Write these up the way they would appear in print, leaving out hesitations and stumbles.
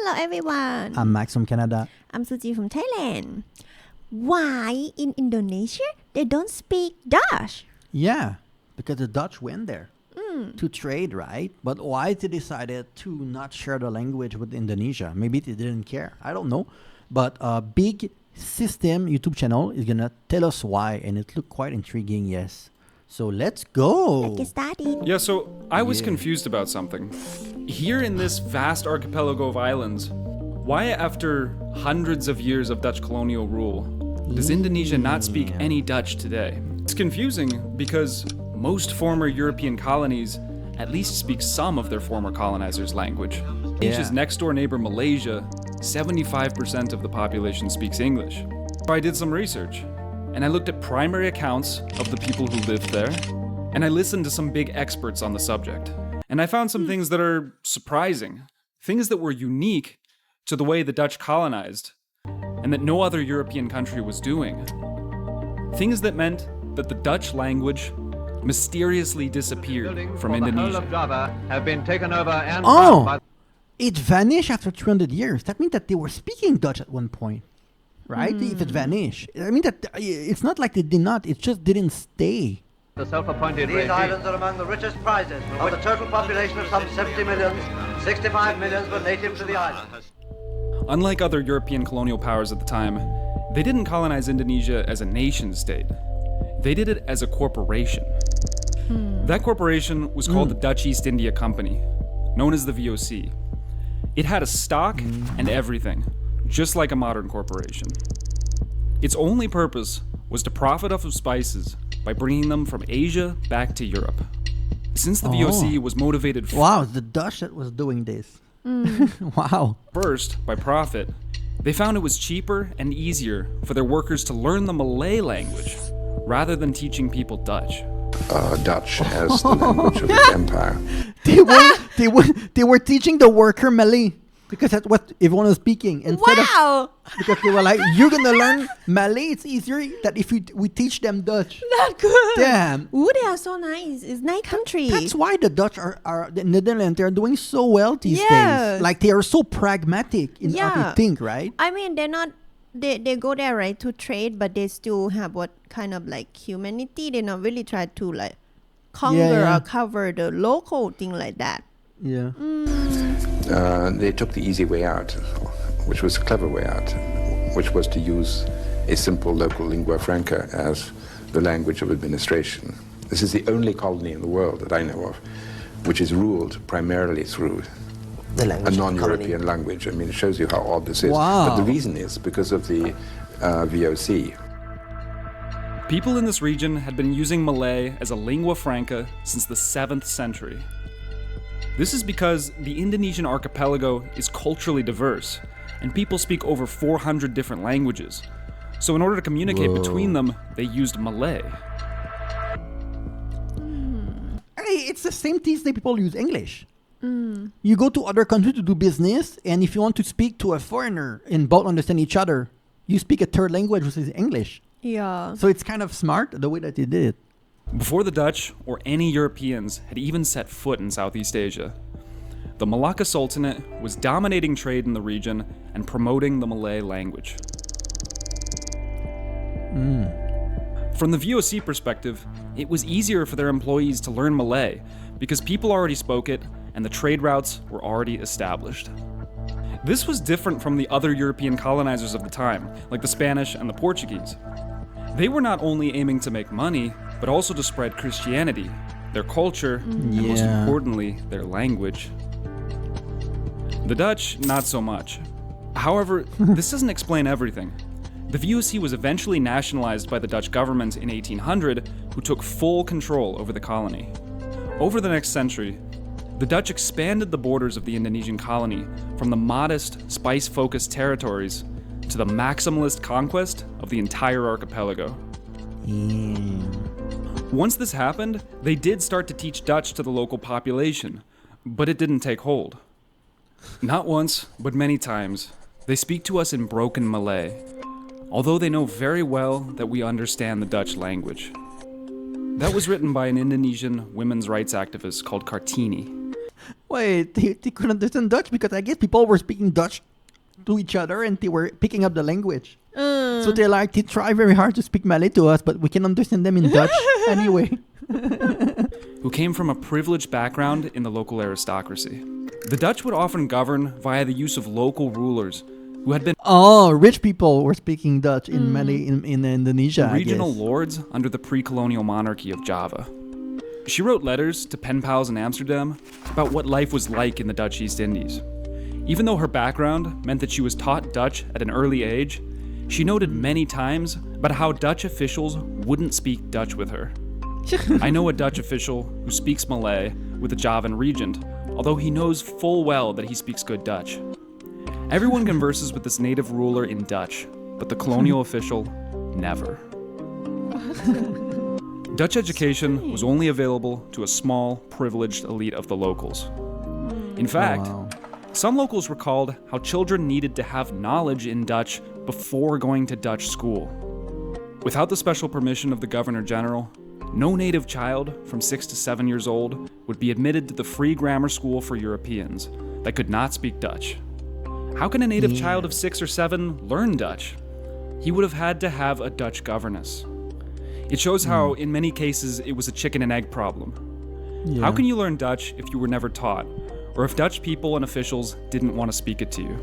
Hello everyone. I'm Max from Canada. I'm Suji from Thailand. Why in Indonesia they don't speak Dutch? Yeah, because the Dutch went there to trade, right? But why they decided to not share the language with Indonesia? Maybe they didn't care. I don't know. But a big system YouTube channel is going to tell us why. And it looked quite intriguing, yes. So let's go. Let's get started. Yeah, so I was confused about something. Here in this vast archipelago of islands, why after hundreds of years of Dutch colonial rule, does Indonesia not speak any Dutch today? It's confusing because most former European colonies at least speak some of their former colonizers' language. Indonesia's next door neighbor Malaysia, 75% of the population speaks English. So I did some research, and I looked at primary accounts of the people who lived there, and I listened to some big experts on the subject. And I found some things that are surprising, things that were unique to the way the Dutch colonized, and that no other European country was doing. Things that meant that the Dutch language mysteriously disappeared from Indonesia. Have been taken over and It vanished after 300 years. That means that they were speaking Dutch at one point, right? If it vanished. I mean, that it's not like they did not. It just didn't stay. the self-appointed These islands are among the richest prizes. Of the total population of some 70 millions, 65 millions were native to the islands. Unlike other European colonial powers at the time, they didn't colonize Indonesia as a nation state. They did it as a corporation. That corporation was called the Dutch East India Company, known as the VOC. It had a stock and everything, just like a modern corporation. Its only purpose was to profit off of spices by bringing them from Asia back to Europe. Since the VOC was motivated Wow, it's the Dutch that was doing this. Wow. first by profit, they found it was cheaper and easier for their workers to learn the Malay language rather than teaching people Dutch. Dutch as the language of the empire. They were teaching the worker Malay because that's what everyone was speaking. Instead Wow, because they were like, you're gonna learn Malay. It's easier that if we teach them Dutch. not good. Damn. Ooh, they are so nice. It's nice country. That's why the Dutch are the Netherlands. They're doing so well these Yeah. days. Like they are so pragmatic in how Yeah. they think, right? I mean, they're not. They go there right to trade, but they still have what kind of like humanity. They not really try to like conquer yeah. or cover the local thing like that. Yeah. They took the easy way out, which was a clever way out, which was to use a simple local lingua franca as the language of administration. This is the only colony in the world that I know of which is ruled primarily through The a language non-European language. I mean, it shows you how odd this is. Wow. But the reason is because of the VOC. People in this region had been using Malay as a lingua franca since the 7th century. This is because the Indonesian archipelago is culturally diverse, and people speak over 400 different languages. So in order to communicate between them, they used Malay. Hey, it's the same thing that people use English. You go to other countries to do business, and if you want to speak to a foreigner and both understand each other, you speak a third language, which is English. Yeah. So it's kind of smart the way that they did it. Before the Dutch or any Europeans had even set foot in Southeast Asia, the Malacca Sultanate was dominating trade in the region and promoting the Malay language. From the VOC perspective, it was easier for their employees to learn Malay because people already spoke it and the trade routes were already established. This was different from the other European colonizers of the time, like the Spanish and the Portuguese. They were not only aiming to make money, but also to spread Christianity, their culture, and most Yeah. importantly, their language. The Dutch, not so much. However, this doesn't explain everything. The VOC was eventually nationalized by the Dutch government in 1800, who took full control over the colony. Over the next century, the Dutch expanded the borders of the Indonesian colony from the modest, spice-focused territories to the maximalist conquest of the entire archipelago. Once this happened, they did start to teach Dutch to the local population, but it didn't take hold. Not once, but many times, they speak to us in broken Malay, although they know very well that we understand the Dutch language. That was written by an Indonesian women's rights activist called Kartini. Wait, they couldn't understand Dutch because I guess people were speaking Dutch to each other and they were picking up the language. So they try very hard to speak Malay to us, but we can understand them in Dutch anyway. Who came from a privileged background in the local aristocracy. The Dutch would often govern via the use of local rulers who had been Oh, rich people were speaking Dutch in Malay in Indonesia. regional I guess. lords under the pre-colonial monarchy of Java. She wrote letters to pen pals in Amsterdam about what life was like in the Dutch East Indies. Even though her background meant that she was taught Dutch at an early age, she noted many times about how Dutch officials wouldn't speak Dutch with her. I know a Dutch official who speaks Malay with a Javan regent, although he knows full well that he speaks good Dutch. Everyone converses with this native ruler in Dutch, but the colonial official never. Dutch education was only available to a small, privileged elite of the locals. In fact, wow. some locals recalled how children needed to have knowledge in Dutch before going to Dutch school. Without the special permission of the Governor General, no native child from 6 to 7 years old would be admitted to the free grammar school for Europeans that could not speak Dutch. How can a native child of 6 or 7 learn Dutch? He would have had to have a Dutch governess. It shows how, in many cases, it was a chicken and egg problem. Yeah. How can you learn Dutch if you were never taught, or if Dutch people and officials didn't want to speak it to you?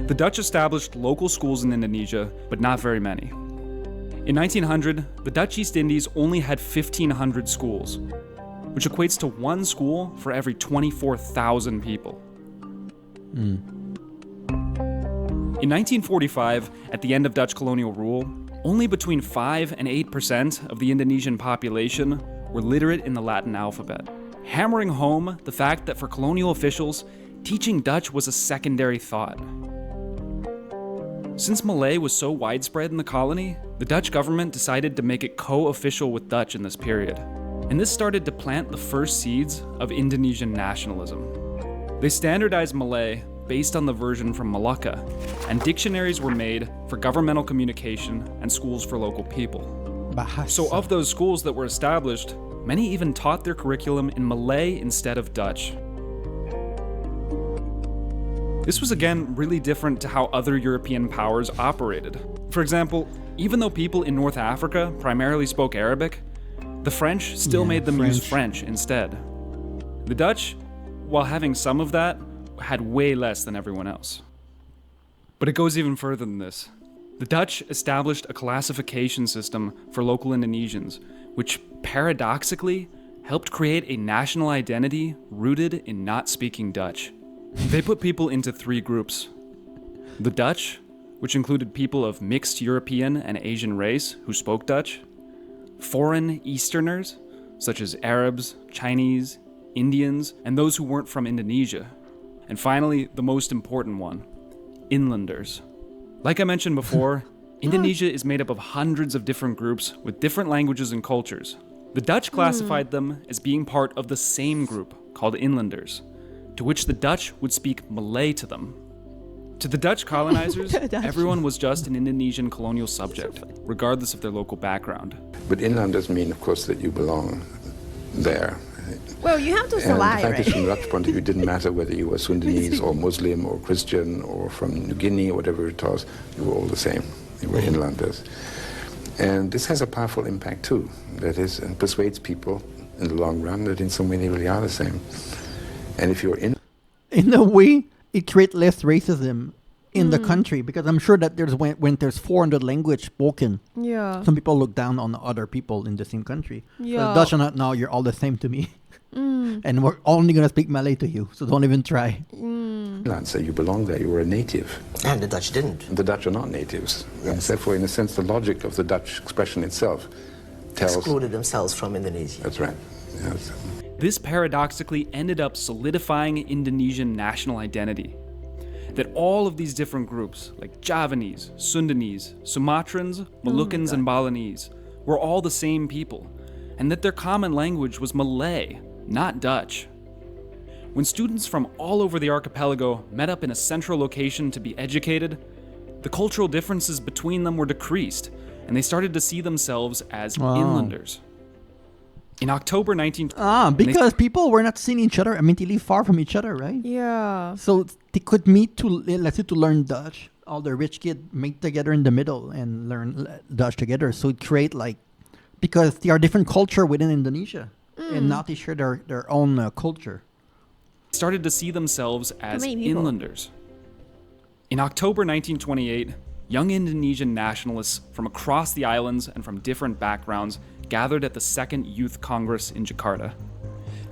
The Dutch established local schools in Indonesia, but not very many. In 1900, the Dutch East Indies only had 1,500 schools, which equates to one school for every 24,000 people. In 1945, at the end of Dutch colonial rule, only between 5 and 8% of the Indonesian population were literate in the Latin alphabet, hammering home the fact that for colonial officials, teaching Dutch was a secondary thought. Since Malay was so widespread in the colony, the Dutch government decided to make it co-official with Dutch in this period. And this started to plant the first seeds of Indonesian nationalism. They standardized Malay based on the version from Malacca, and dictionaries were made for governmental communication and schools for local people. Bahasa. So of those schools that were established, many even taught their curriculum in Malay instead of Dutch. This was again really different to how other European powers operated. For example, even though people in North Africa primarily spoke Arabic, the French still made them use French instead. The Dutch, while having some of that, had way less than everyone else. But it goes even further than this. The Dutch established a classification system for local Indonesians, which paradoxically helped create a national identity rooted in not speaking Dutch. They put people into 3 groups. The Dutch, which included people of mixed European and Asian race who spoke Dutch. Foreign Easterners, such as Arabs, Chinese, Indians, and those who weren't from Indonesia. And finally, the most important one, inlanders. Like I mentioned before, Indonesia is made up of hundreds of different groups with different languages and cultures. The Dutch classified them as being part of the same group, called inlanders, to which the Dutch would speak Malay to them. To the Dutch colonizers, everyone was just an Indonesian colonial subject, regardless of their local background. But inlanders mean, of course, that you belong there. Well, you have to And survive, the fact is, right? from the Dutch point of view, it didn't matter whether you were Sundanese or Muslim or Christian or from New Guinea or whatever it was, you were all the same. You were inlanders. And this has a powerful impact too. That is, and persuades people in the long run that in some way they really are the same. And if you're in a way, it creates less racism in the country, because I'm sure that there's when there's 400 language spoken, Yeah. some people look down on other people in the same country. Yeah. Dutch are not, now you're all the same to me. And we're only going to speak Malay to you, so don't even try. Finland, so you belong there, you were a native. And the Dutch didn't. The Dutch are not natives. And therefore, in a sense, the logic of the Dutch expression itself tells... Excluded themselves from Indonesia. That's right. Yes. This paradoxically ended up solidifying Indonesian national identity. That all of these different groups, like Javanese, Sundanese, Sumatrans, Moluccans, and Balinese, were all the same people, and that their common language was Malay, not Dutch. When students from all over the archipelago met up in a central location to be educated, the cultural differences between them were decreased, and they started to see themselves as inlanders. In October 19... Because people were not seeing each other immediately far from each other, right? Yeah. So they could meet to, let's say, to learn Dutch. All the rich kids meet together in the middle and learn Dutch together. So it create like, because there are different culture within Indonesia, and now they share their own culture. started to see themselves as many people. inlanders. In October 1928, young Indonesian nationalists from across the islands and from different backgrounds gathered at the Second Youth Congress in Jakarta.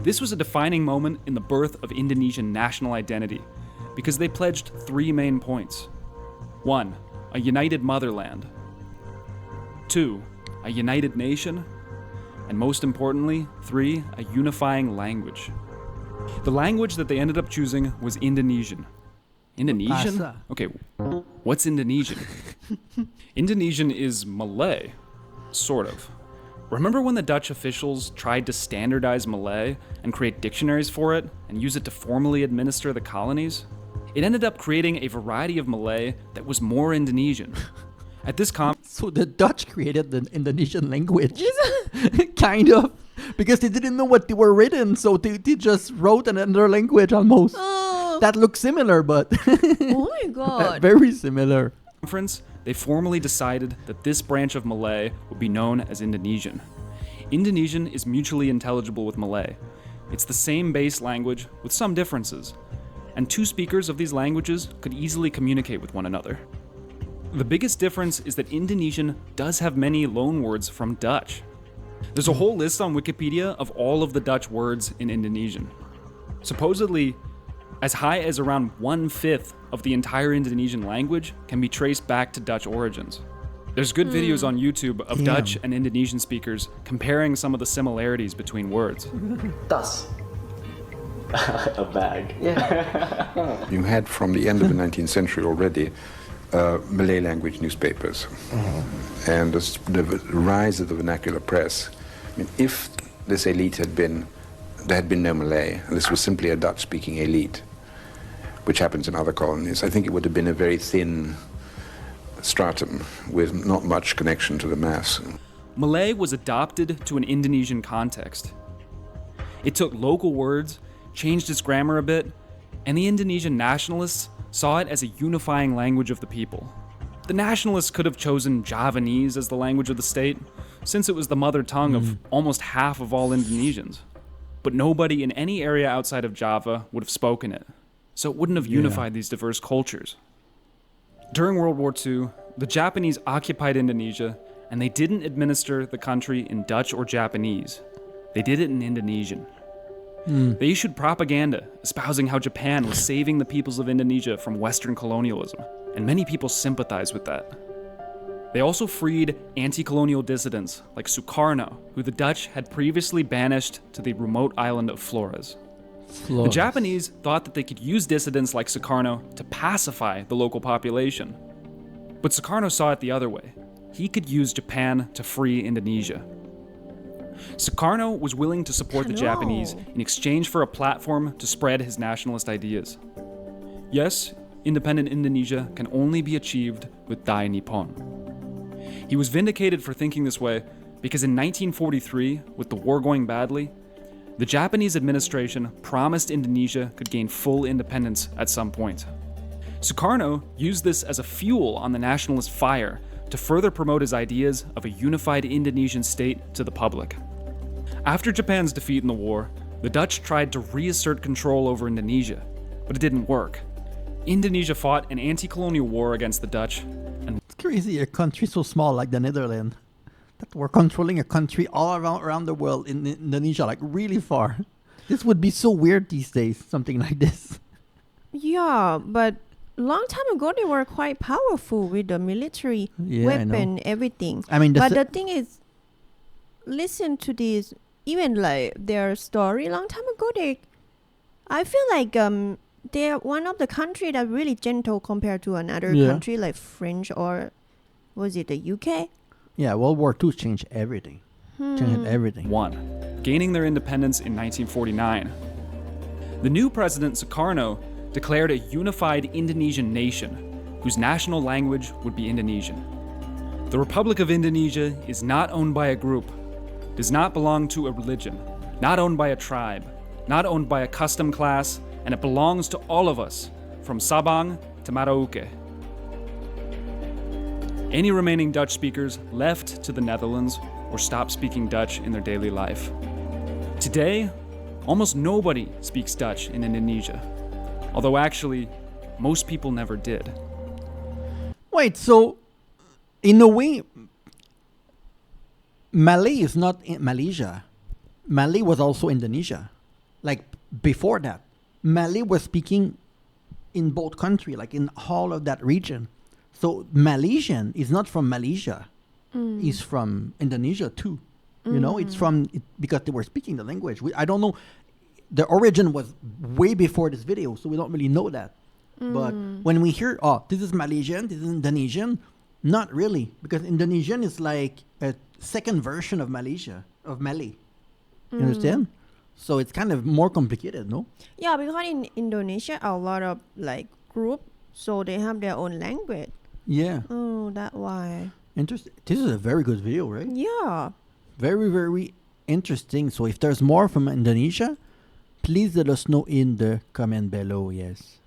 This was a defining moment in the birth of Indonesian national identity because they pledged 3 main points. 1. A united motherland. 2. A united nation. And most importantly, 3. A unifying language. The language that they ended up choosing was Indonesian. Indonesian? Bahasa. Okay, what's Indonesian? Indonesian is Malay, sort of. Remember when the Dutch officials tried to standardize Malay and create dictionaries for it and use it to formally administer the colonies? It ended up creating a variety of Malay that was more Indonesian. At this So the Dutch created the Indonesian language. Kind of. Because they didn't know what they were written, so they just wrote another language almost. Oh, That looks similar, but oh my god. very similar. conference, they formally decided that this branch of Malay would be known as Indonesian. Indonesian is mutually intelligible with Malay. It's the same base language with some differences, and 2 speakers of these languages could easily communicate with one another. The biggest difference is that Indonesian does have many loanwords from Dutch. There's a whole list on Wikipedia of all of the Dutch words in Indonesian. Supposedly, as high as around 1/5 of the entire Indonesian language can be traced back to Dutch origins. There's good videos on YouTube of Damn. Dutch and Indonesian speakers comparing some of the similarities between words. Tas. A bag. You had from the end of the 19th century already Malay language newspapers and the rise of the vernacular press. I mean, if this elite there had been no Malay, and this was simply a Dutch-speaking elite, which happens in other colonies, I think it would have been a very thin stratum with not much connection to the mass. Malay was adopted to an Indonesian context. It took local words, changed its grammar a bit, and the Indonesian nationalists saw it as a unifying language of the people. The nationalists could have chosen Javanese as the language of the state, since it was the mother tongue of almost half of all Indonesians. But nobody in any area outside of Java would have spoken it, so it wouldn't have unified these diverse cultures. During World War II, the Japanese occupied Indonesia, and they didn't administer the country in Dutch or Japanese. They did it in Indonesian. They issued propaganda espousing how Japan was saving the peoples of Indonesia from Western colonialism, and many people sympathized with that. They also freed anti-colonial dissidents like Sukarno, who the Dutch had previously banished to the remote island of Flores. The Japanese thought that they could use dissidents like Sukarno to pacify the local population. But Sukarno saw it the other way. He could use Japan to free Indonesia. Sukarno was willing to support the Japanese in exchange for a platform to spread his nationalist ideas. Yes, independent Indonesia can only be achieved with Dai Nippon. He was vindicated for thinking this way because in 1943, with the war going badly, the Japanese administration promised Indonesia could gain full independence at some point. Sukarno used this as a fuel on the nationalist fire to further promote his ideas of a unified Indonesian state to the public. After Japan's defeat in the war, the Dutch tried to reassert control over Indonesia, but it didn't work. Indonesia fought an anti-colonial war against the Dutch, and It's crazy, a country so small like the Netherlands, that we're controlling a country all around the world in Indonesia, like really far. This would be so weird these days, something like this. Yeah, but long time ago they were quite powerful with the military Yeah, I know. weapon, everything. I mean, But the thing is, listen to this. Even like their story long time ago, I feel like they're one of the country that really gentle compared to another Yeah. country like French or was it the UK? Yeah, World War II changed everything. Changed everything. won, gaining their independence in 1949. The new president, Sukarno, declared a unified Indonesian nation, whose national language would be Indonesian. The Republic of Indonesia is not owned by a group, does not belong to a religion, not owned by a tribe, not owned by a custom class, and it belongs to all of us, from Sabang to Merauke. Any remaining Dutch speakers left to the Netherlands or stopped speaking Dutch in their daily life. Today, almost nobody speaks Dutch in Indonesia, although actually, most people never did. Wait, so in a way, Malay is not in Malaysia. Malay was also Indonesia. Like before that, Malay was speaking in both countries, like in all of that region. So Malaysian is not from Malaysia. It's from Indonesia too. You know, it's from because they were speaking the language. I don't know. The origin was way before this video, so we don't really know that. But when we hear, oh, this is Malaysian, this is Indonesian, not really, because Indonesian is like a second version of Malaysia, of Malay. You understand? So it's kind of more complicated, no? Yeah, because in Indonesia, a lot of like group, so they have their own language. Yeah. Oh, that's why. Interesting. This is a very good video, right? Yeah. Very, very interesting. So if there's more from Indonesia, please let us know in the comment below. Yes.